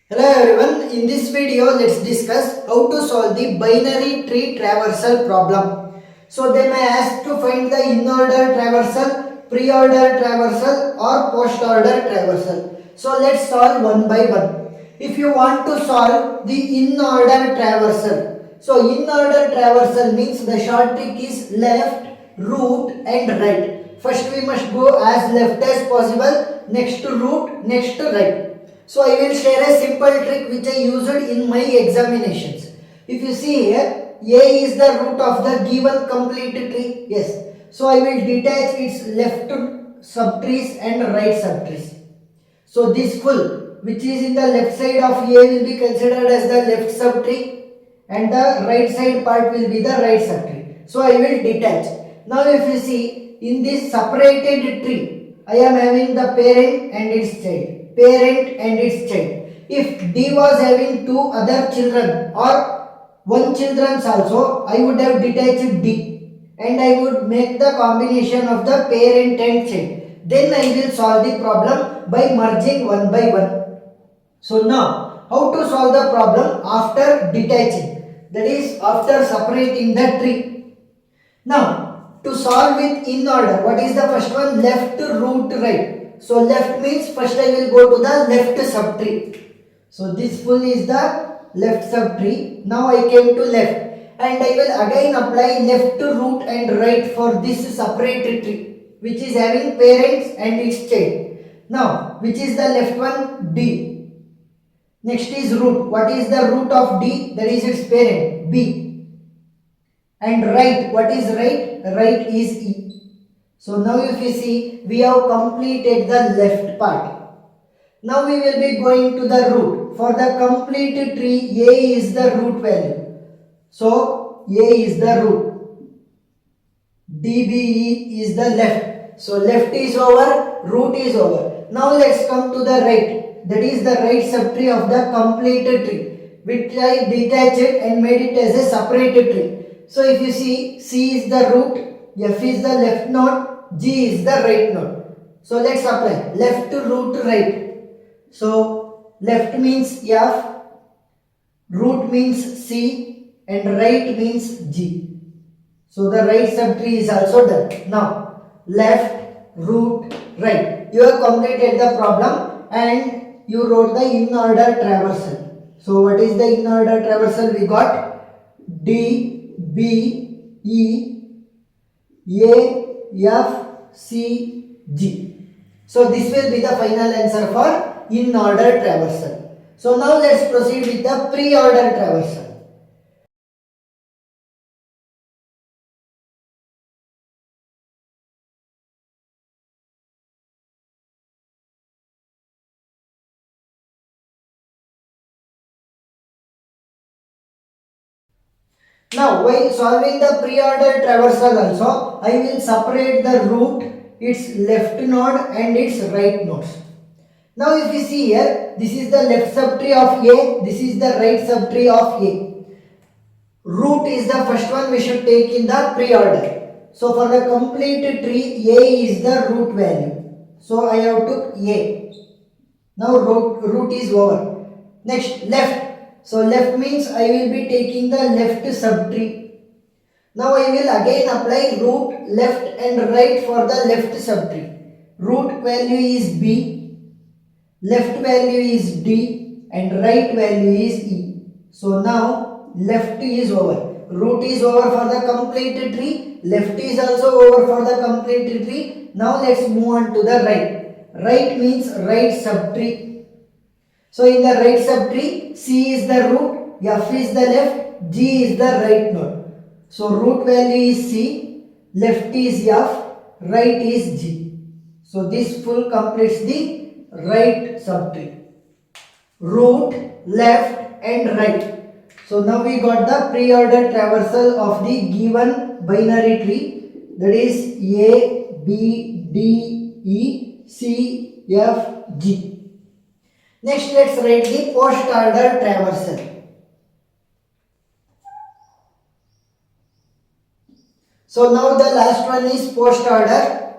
Hello everyone, in this video let's discuss how to solve the binary tree traversal problem. So they may ask to find the inorder traversal, preorder traversal or postorder traversal. So let's solve one by one. If you want to solve the inorder traversal, so inorder traversal means the short trick is left, root and right. First we must go as left as possible, next to root, next to right. So I will share a simple trick which I used in my examinations. If you see here, A is the root of the given complete tree. Yes. So I will detach its left subtrees and right subtrees. So this full which is in the left side of A will be considered as the left subtree and the right side part will be the right subtree. So I will detach. Now if you see in this separated tree, I am having the parent and its child. Parent and its child. If D was having two other children or one children's also, I would have detached D and I would make the combination of the parent and child. Then I will solve the problem by merging one by one. So now, how to solve the problem after detaching? That is after separating the tree. Now, to solve with in order, what is the first one? Left, root, right. So left means first I will go to the left subtree. So this full is the left subtree. Now I came to left and I will again apply left root and right for this separate tree which is having parents and its child. Now which is the left one? D. Next is root. What is the root of D? That is its parent, B. And right, what is right? Right is E. So now if you see, we have completed the left part. Now we will be going to the root. For the complete tree, A is the root value. So A is the root. DBE is the left. So left is over, root is over. Now let's come to the right. That is the right subtree of the complete tree, which I detached and made it as a separate tree. So if you see, C is the root, F is the left node, G is the right node. So let's apply left to root right. So left means F, root means C and right means G. So the right subtree is also done. Now left, root, right. You have completed the problem and you wrote the in-order traversal. So what is the in-order traversal? We got D, B, E, A, F, C, G. So this will be the final answer for in-order traversal. So now let's proceed with the pre-order traversal. Now while solving the pre-order traversal also, I will separate the root, its left node and its right nodes. Now if you see here, this is the left subtree of A, this is the right subtree of A. Root is the first one we should take in the pre-order. So for the complete tree, A is the root value. So I have took A. Now root is over. Next left. So left means I will be taking the left subtree. Now I will again apply root, left and right for the left subtree. Root value is B, left value is D and right value is E. So now left is over. Root is over for the complete tree. Left is also over for the complete tree. Now let's move on to the right. Right means right subtree. So in the right subtree, C is the root, F is the left, G is the right node. So root value is C, left is F, right is G. So this full completes the right subtree. Root, left and right. So now we got the pre-order traversal of the given binary tree, that is A, B, D, E, C, F, G. Next let's write the post-order traversal. So now the last one is post-order.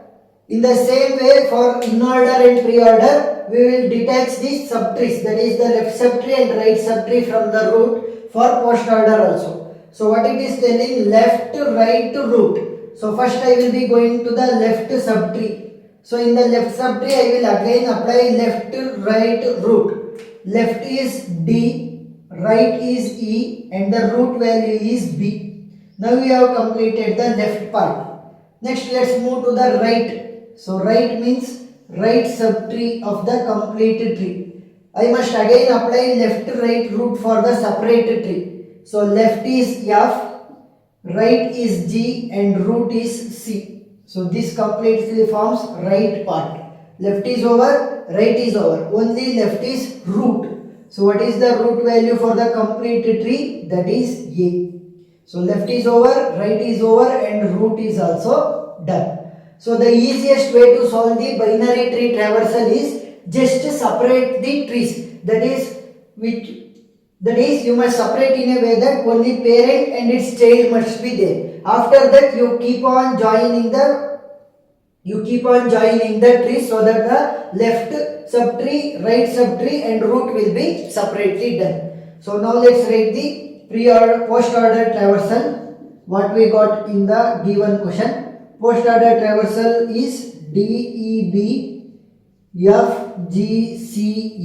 In the same way, for inorder and preorder, we will detach the subtrees, that is the left subtree and right subtree from the root for postorder also. So what it is telling, left, right, root. So first I will be going to the left subtree. So in the left subtree I will again apply left, right, root. Left is D, right is E, and the root value is B. Now we have completed the left part. Next let's move to the right. So right means right subtree of the complete tree. I must again apply left, right, root for the separate tree. So left is F, right is G, and root is C. So this completely forms right part. Left is over, right is over. Only left is root. So what is the root value for the complete tree? That is A. So left is over, right is over, and root is also done. So the easiest way to solve the binary tree traversal is just separate the trees. That is you must separate in a way that only parent and its child must be there. After that you keep on joining the tree so that the left subtree, right subtree, and root will be separately done. So now let's write the postorder traversal. What we got in the given question. Postorder traversal is D, E, B, F, G, C,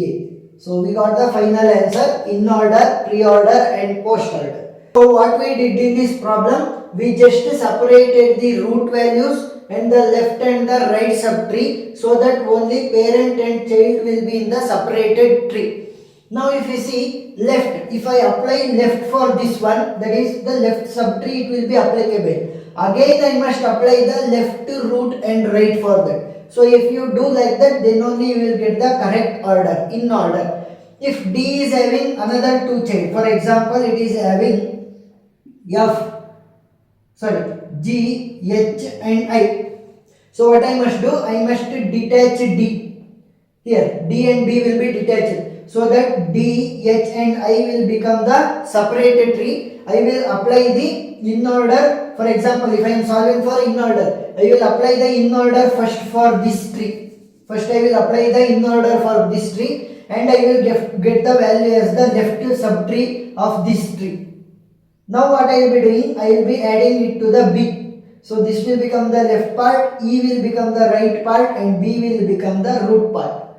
A. So we got the final answer: inorder, preorder, and postorder. So what we did in this problem, we just separated the root values and the left and the right subtree so that only parent and child will be in the separated tree. Now if you see left, if I apply left for this one, that is the left subtree, it will be applicable. Again I must apply the left root and right for that. So if you do like that, then only you will get the correct order, in order. If D is having another two child, for example it is having G, H and I. So what I must do? I must detach D. Here D and B will be detached. So that D, H and I will become the separated tree. I will apply the inorder. For example, if I am solving for inorder, I will apply the inorder first for this tree. First I will apply the inorder for this tree and I will get the value as the left subtree of this tree. Now what I will be doing? I will be adding it to the B. So this will become the left part, E will become the right part, and B will become the root part.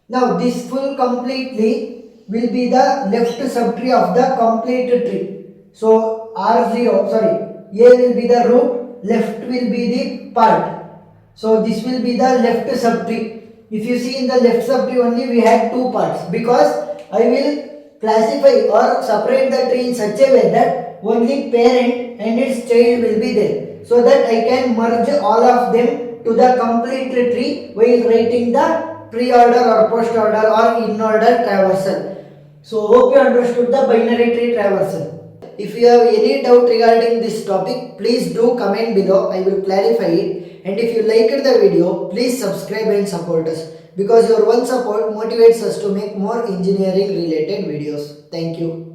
Now this full completely will be the left subtree of the complete tree. So A will be the root, left will be the part. So this will be the left subtree. If you see in the left subtree only we had two parts, because I will classify or separate the tree in such a way that only parent and its child will be there, so that I can merge all of them to the complete tree while writing the preorder or postorder or inorder traversal. So hope you understood the binary tree traversal. If you have any doubt regarding this topic, please do comment below. I will clarify it. And if you liked the video, please subscribe and support us, because your one support motivates us to make more engineering related videos. Thank you.